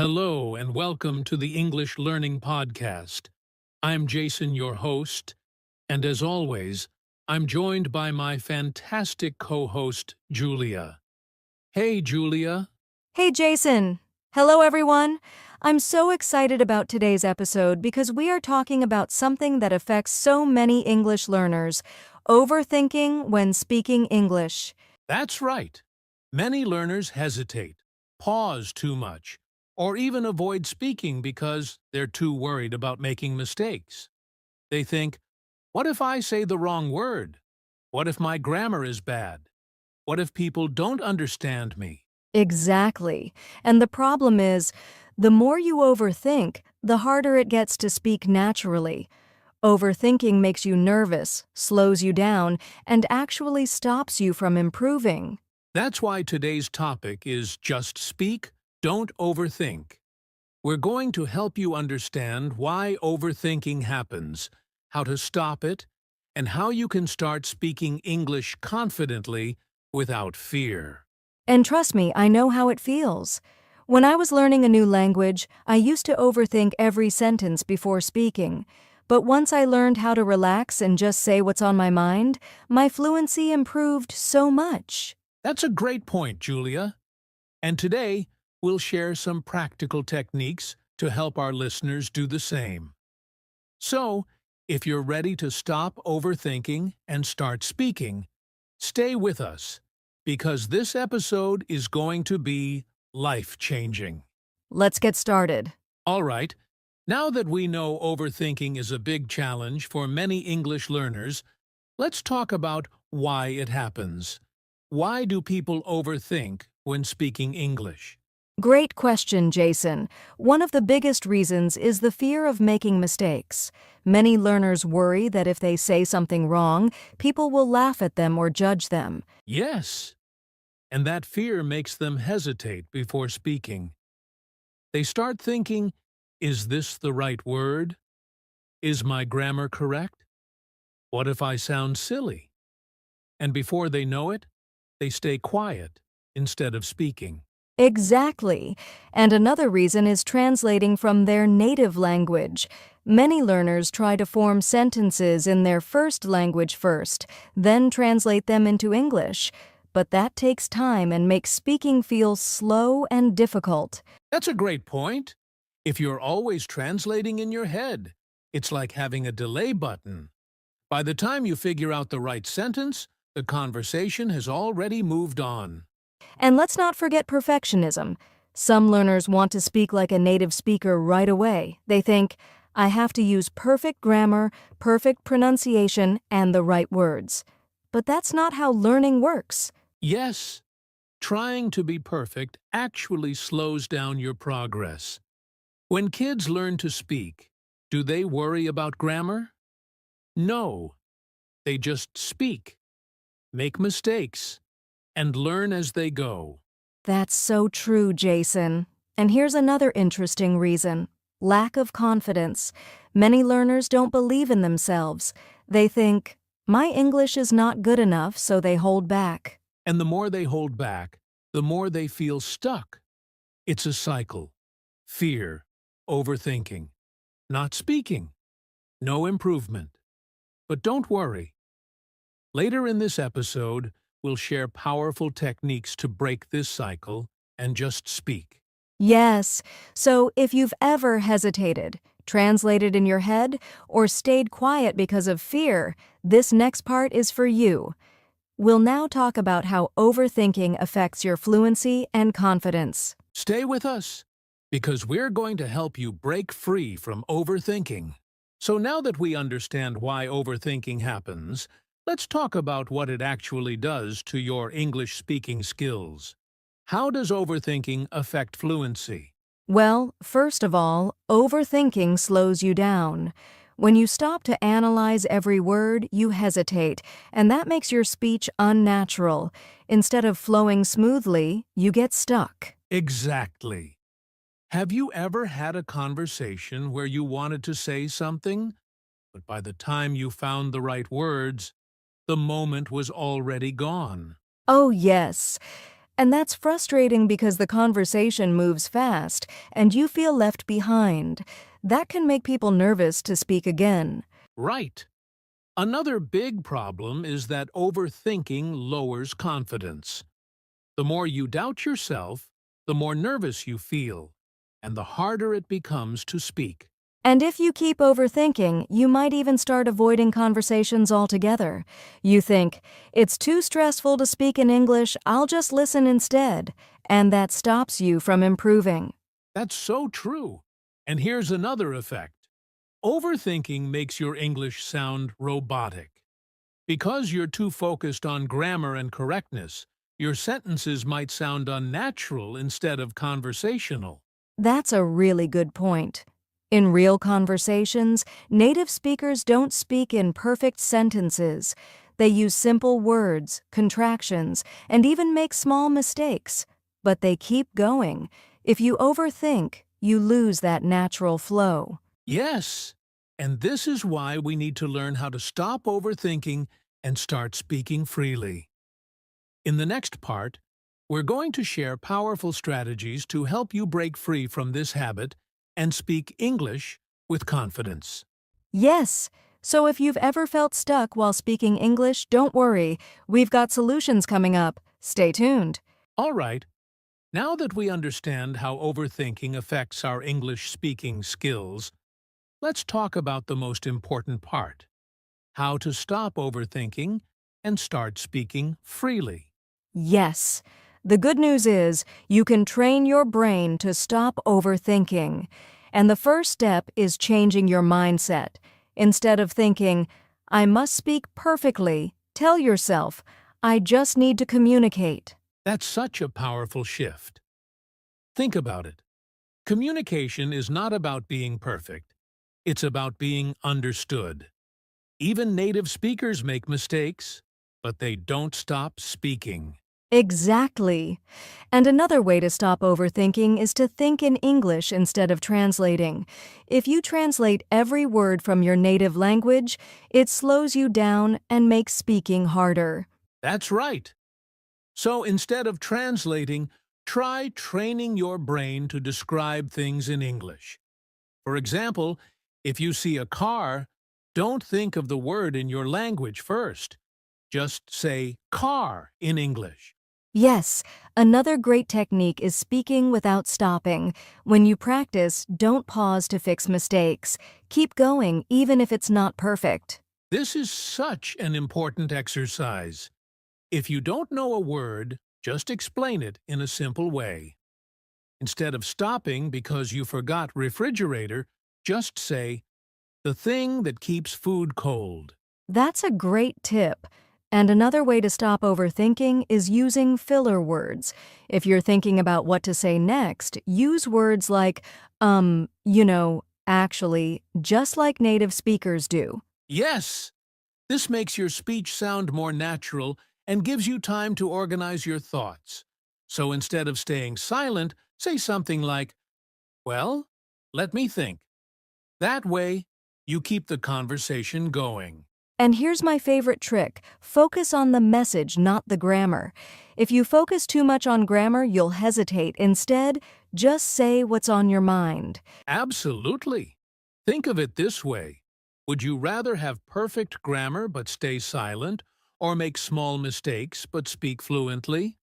Hello and welcome to the English Learning Podcast. I'm Jason, your host, and as always, I'm joined by my fantastic co-host, Julia. Hey, Julia. Hey, Jason. Hello, everyone. I'm so excited about today's episode because we are talking about something that affects so many English learners: overthinking when speaking English. That's right. Many learners hesitate, pause too much, or even avoid speaking because they're too worried about making mistakes. They think, what if I say the wrong word? What if my grammar is bad? What if people don't understand me? Exactly. And the problem is, the more you overthink, the harder it gets to speak naturally. Overthinking makes you nervous, slows you down, and actually stops you from improving. That's why today's topic is just speak, don't overthink. We're going to help you understand why overthinking happens, how to stop it, and how you can start speaking English confidently without fear. And trust me, I know how it feels. When I was learning a new language, I used to overthink every sentence before speaking. But once I learned how to relax and just say what's on my mind, my fluency improved so much. That's a great point, Julia. And today, we'll share some practical techniques to help our listeners do the same. So, if you're ready to stop overthinking and start speaking, stay with us, because this episode is going to be life-changing. Let's get started. All right, now that we know overthinking is a big challenge for many English learners, let's talk about why it happens. Why do people overthink when speaking English? Great question, Jason. One of the biggest reasons is the fear of making mistakes. Many learners worry that if they say something wrong, people will laugh at them or judge them. Yes, and that fear makes them hesitate before speaking. They start thinking, is this the right word? Is my grammar correct? What if I sound silly? And before they know it, they stay quiet instead of speaking. Exactly. And another reason is translating from their native language. Many learners try to form sentences in their first language first, then translate them into English. But that takes time and makes speaking feel slow and difficult. That's a great point. If you're always translating in your head, it's like having a delay button. By the time you figure out the right sentence, the conversation has already moved on. And let's not forget perfectionism. Some learners want to speak like a native speaker right away. They think, I have to use perfect grammar, perfect pronunciation, and the right words. But that's not how learning works. Yes, trying to be perfect actually slows down your progress. When kids learn to speak, do they worry about grammar? No, they just speak, make mistakes, and learn as they go. That's so true, Jason. And here's another interesting reason: lack of confidence. Many learners don't believe in themselves. They think, my English is not good enough, so they hold back. And the more they hold back, the more they feel stuck. It's a cycle. Fear, overthinking, not speaking, no improvement. But don't worry. Later in this episode, we'll share powerful techniques to break this cycle and just speak. Yes, so if you've ever hesitated, translated in your head, or stayed quiet because of fear, this next part is for you. We'll now talk about how overthinking affects your fluency and confidence. Stay with us, because we're going to help you break free from overthinking. So now that we understand why overthinking happens, let's talk about what it actually does to your English speaking skills. How does overthinking affect fluency? Well, first of all, overthinking slows you down. When you stop to analyze every word, you hesitate, and that makes your speech unnatural. Instead of flowing smoothly, you get stuck. Exactly. Have you ever had a conversation where you wanted to say something, but by the time you found the right words, the moment was already gone? Oh, yes. And that's frustrating because the conversation moves fast and you feel left behind. That can make people nervous to speak again. Right. Another big problem is that overthinking lowers confidence. The more you doubt yourself, the more nervous you feel, and the harder it becomes to speak. And if you keep overthinking, you might even start avoiding conversations altogether. You think, it's too stressful to speak in English, I'll just listen instead. And that stops you from improving. That's so true. And here's another effect. Overthinking makes your English sound robotic. Because you're too focused on grammar and correctness, your sentences might sound unnatural instead of conversational. That's a really good point. In real conversations, native speakers don't speak in perfect sentences. They use simple words, contractions, and even make small mistakes. But they keep going. If you overthink, you lose that natural flow. Yes, and this is why we need to learn how to stop overthinking and start speaking freely. In the next part, we're going to share powerful strategies to help you break free from this habit and speak English with confidence. Yes, so if you've ever felt stuck while speaking English, don't worry. We've got solutions coming up. Stay tuned. All right, now that we understand how overthinking affects our English speaking skills, let's talk about the most important part: how to stop overthinking and start speaking freely. Yes. The good news is you can train your brain to stop overthinking. And the first step is changing your mindset. Instead of thinking, I must speak perfectly, tell yourself, I just need to communicate. That's such a powerful shift. Think about it. Communication is not about being perfect. It's about being understood. Even native speakers make mistakes, but they don't stop speaking. Exactly. And another way to stop overthinking is to think in English instead of translating. If you translate every word from your native language, it slows you down and makes speaking harder. That's right. So instead of translating, try training your brain to describe things in English. For example, if you see a car, don't think of the word in your language first. Just say car in English. Yes, another great technique is speaking without stopping. When you practice, don't pause to fix mistakes. Keep going even if it's not perfect. This is such an important exercise. If you don't know a word, just explain it in a simple way. Instead of stopping because you forgot refrigerator, just say, the thing that keeps food cold. That's a great tip. And another way to stop overthinking is using filler words. If you're thinking about what to say next, use words like, actually, just like native speakers do. Yes! This makes your speech sound more natural and gives you time to organize your thoughts. So instead of staying silent, say something like, well, let me think. That way, you keep the conversation going. And here's my favorite trick. Focus on the message, not the grammar. If you focus too much on grammar, you'll hesitate. Instead, just say what's on your mind. Absolutely. Think of it this way. Would you rather have perfect grammar but stay silent, or make small mistakes but speak fluently?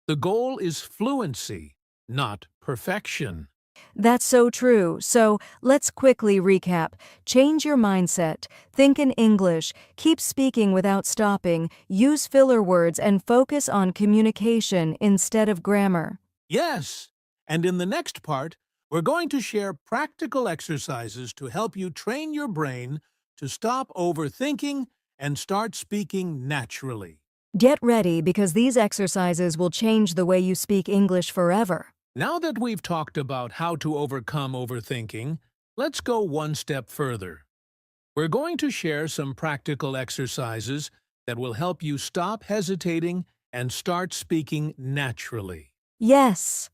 The goal is fluency, not perfection. That's so true. So let's quickly recap. Change your mindset. Think in English. Keep speaking without stopping. Use filler words and focus on communication instead of grammar. Yes, and in the next part, we're going to share practical exercises to help you train your brain to stop overthinking and start speaking naturally. Get ready because these exercises will change the way you speak English forever. Now that we've talked about how to overcome overthinking, let's go one step further. We're going to share some practical exercises that will help you stop hesitating and start speaking naturally. Yes,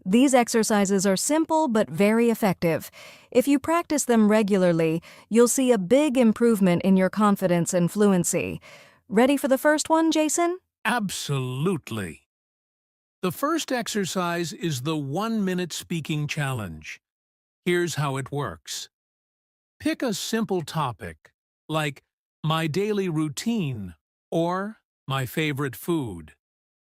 these exercises are simple but very effective. If you practice them regularly, you'll see a big improvement in your confidence and fluency. Ready for the first one, Jason? Absolutely. The first exercise is the 1-minute speaking challenge. Here's how it works. Pick a simple topic, like my daily routine or my favorite food,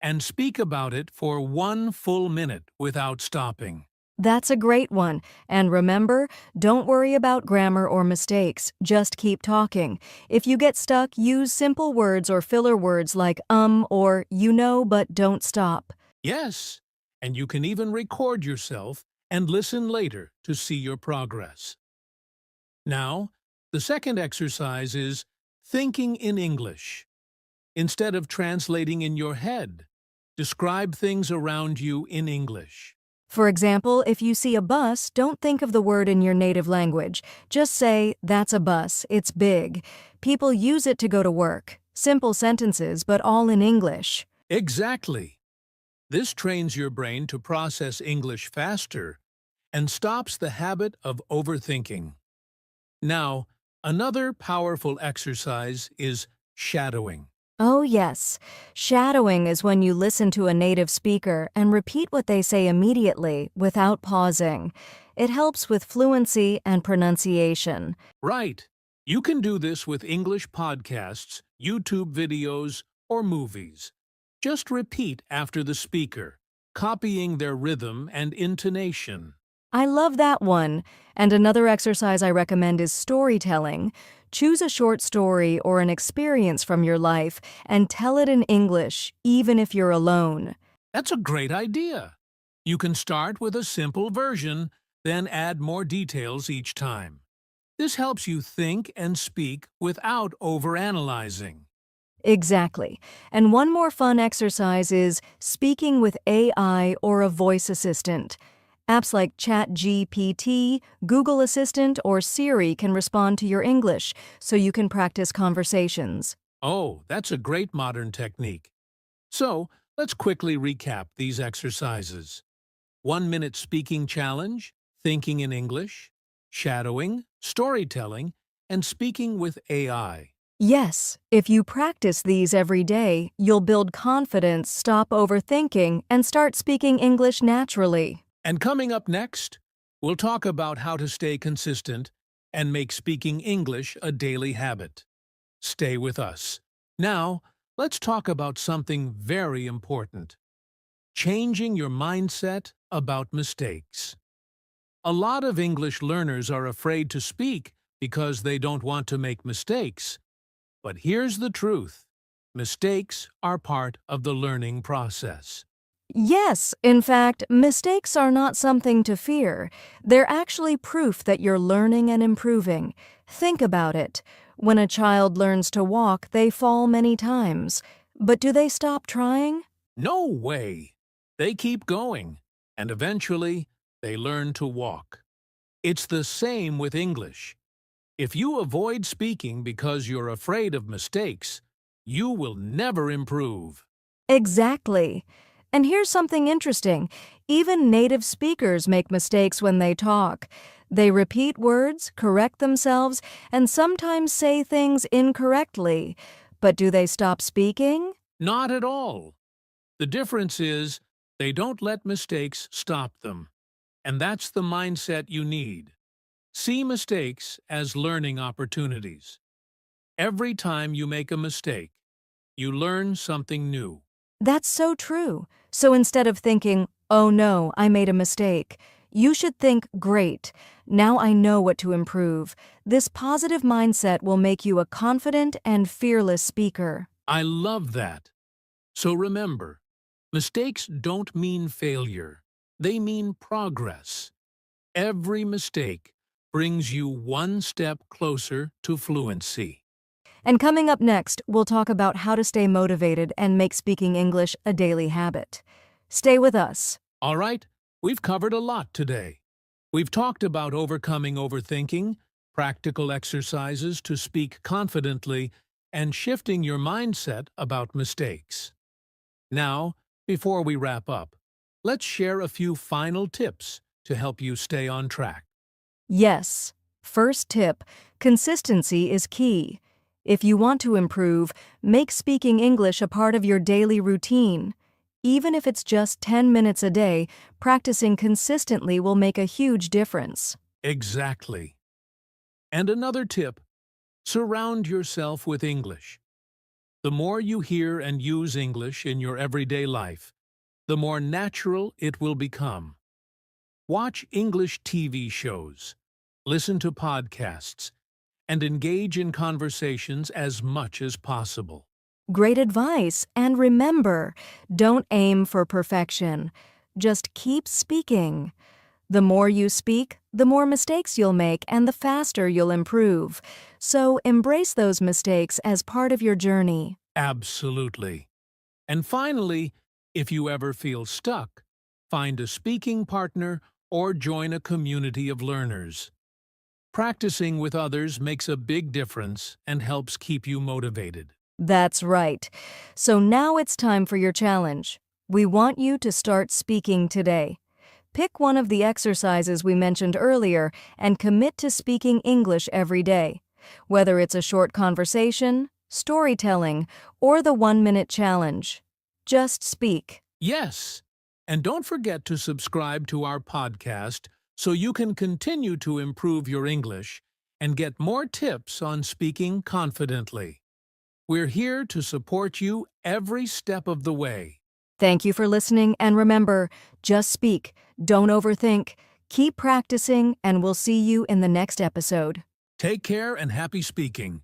and speak about it for 1 full minute without stopping. That's a great one. And remember, don't worry about grammar or mistakes. Just keep talking. If you get stuck, use simple words or filler words like or you know but don't stop. Yes, and you can even record yourself and listen later to see your progress. Now, the second exercise is thinking in English. Instead of translating in your head, describe things around you in English. For example, if you see a bus, don't think of the word in your native language. Just say, "That's a bus. It's big." People use it to go to work. Simple sentences, but all in English. Exactly. This trains your brain to process English faster and stops the habit of overthinking. Now, another powerful exercise is shadowing. Oh, yes. Shadowing is when you listen to a native speaker and repeat what they say immediately without pausing. It helps with fluency and pronunciation. Right. You can do this with English podcasts, YouTube videos, or movies. Just repeat after the speaker, copying their rhythm and intonation. I love that one. And another exercise I recommend is storytelling. Choose a short story or an experience from your life and tell it in English, even if you're alone. That's a great idea. You can start with a simple version, then add more details each time. This helps you think and speak without overanalyzing. Exactly. And one more fun exercise is speaking with AI or a voice assistant. Apps like ChatGPT, Google Assistant, or Siri can respond to your English, so you can practice conversations. Oh, that's a great modern technique. So, let's quickly recap these exercises. 1-minute speaking challenge, thinking in English, shadowing, storytelling, and speaking with AI. Yes, if you practice these every day, you'll build confidence, stop overthinking, and start speaking English naturally. And coming up next, we'll talk about how to stay consistent and make speaking English a daily habit. Stay with us. Now, let's talk about something very important: changing your mindset about mistakes. A lot of English learners are afraid to speak because they don't want to make mistakes. But here's the truth: mistakes are part of the learning process. Yes, in fact, mistakes are not something to fear. They're actually proof that you're learning and improving. Think about it. When a child learns to walk, they fall many times. But do they stop trying? No way! They keep going, and eventually they learn to walk. It's the same with English. If you avoid speaking because you're afraid of mistakes, you will never improve. Exactly. And here's something interesting. Even native speakers make mistakes when they talk. They repeat words, correct themselves, and sometimes say things incorrectly. But do they stop speaking? Not at all. The difference is they don't let mistakes stop them. And that's the mindset you need. See mistakes as learning opportunities. Every time you make a mistake, you learn something new. That's so true. So instead of thinking, "Oh no, I made a mistake," you should think, "Great, now I know what to improve." This positive mindset will make you a confident and fearless speaker. I love that. So remember, mistakes don't mean failure. They mean progress. Every mistake brings you one step closer to fluency. And coming up next, we'll talk about how to stay motivated and make speaking English a daily habit. Stay with us. All right, we've covered a lot today. We've talked about overcoming overthinking, practical exercises to speak confidently, and shifting your mindset about mistakes. Now, before we wrap up, let's share a few final tips to help you stay on track. Yes. First tip, consistency is key. If you want to improve, make speaking English a part of your daily routine. Even if it's just 10 minutes a day, practicing consistently will make a huge difference. Exactly. And another tip, surround yourself with English. The more you hear and use English in your everyday life, the more natural it will become. Watch English TV shows, listen to podcasts, and engage in conversations as much as possible. Great advice. And remember, don't aim for perfection. Just keep speaking. The more you speak, the more mistakes you'll make and the faster you'll improve. So embrace those mistakes as part of your journey. Absolutely. And finally, if you ever feel stuck, find a speaking partner or join a community of learners. Practicing with others makes a big difference and helps keep you motivated. That's right. So now it's time for your challenge. We want you to start speaking today. Pick one of the exercises we mentioned earlier and commit to speaking English every day. Whether it's a short conversation, storytelling, or the 1-minute challenge. Just speak. Yes, and don't forget to subscribe to our podcast so you can continue to improve your English and get more tips on speaking confidently. We're here to support you every step of the way. Thank you for listening, and remember, just speak, don't overthink, keep practicing, and we'll see you in the next episode. Take care and happy speaking.